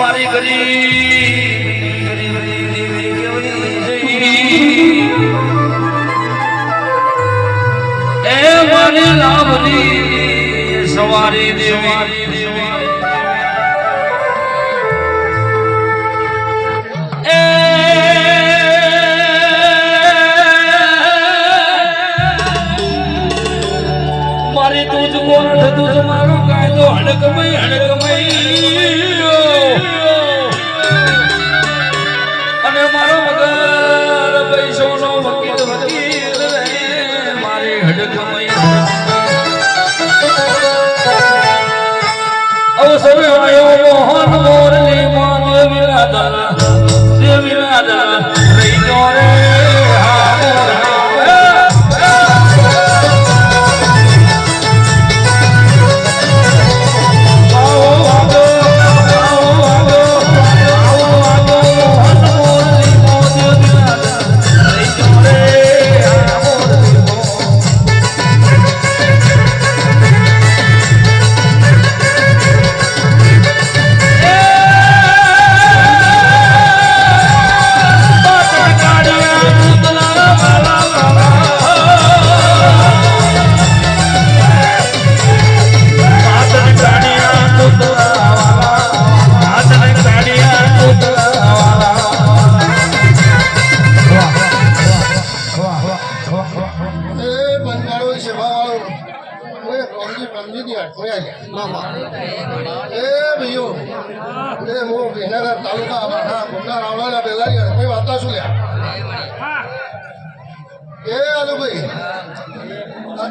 મારી એ મારી લાવની સવારી દેવી મારી તુજ કોણ તુજ મારો કાયદો હડકમય અને મારો વગર પૈસોનો વકીલ રે મારી હડકમય અવસરે આવ્યો મોહન મોરની માં દેવી રાધા રહી જો રે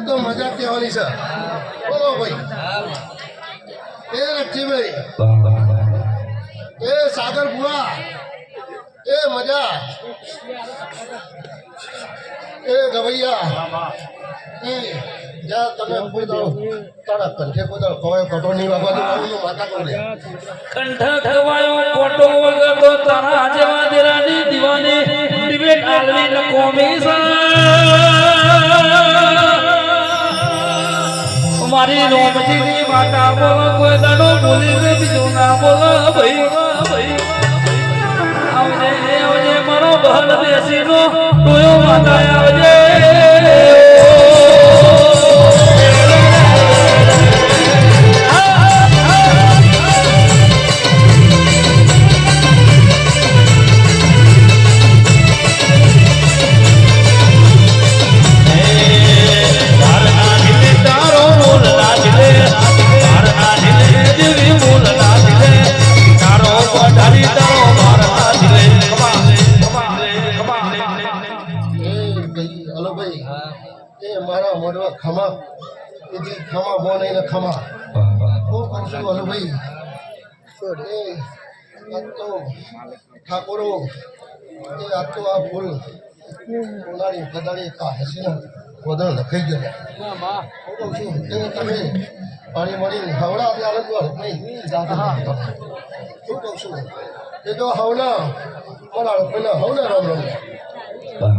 તો મજા કહેવાની છે બોલો ભાઈ એ લક્ષ્મીભાઈ એ સાગર બુઆ એ મજા એ ગવૈયા એ જા તમે કોઈ દો તારા કંઠે કોઈ દો કવાય કટો નહીં વાગવાનું માતા કોને કંઠ ખવાયો કોટો વગર તો તારા જેવા દેરાની દીવાની ડિબેટ આલવી ન કોમીસા મારી રોમજીની માતા બોલો કોઈ દાડો બોલી ને બીજું ના બોલો ભાઈ આવજે આવજે મારો બહન બેસીનો ટોયો માતા આવજે ખમા એથી ખમા બોને ને ખમા ઓ કંસુ હલો ભાઈ એ આ તો ઠાકોરો એ આ તો આ ફૂલ ઉનાળી કદાળી કા હસીને વધુ લખાઈ ગયો ના બા હું કહું છું તમે પાણી મળી હવડા આપી આનંદ નહીં જાતા શું કહું છું એ તો હવના મળાડો પેલા હવના રામ રામ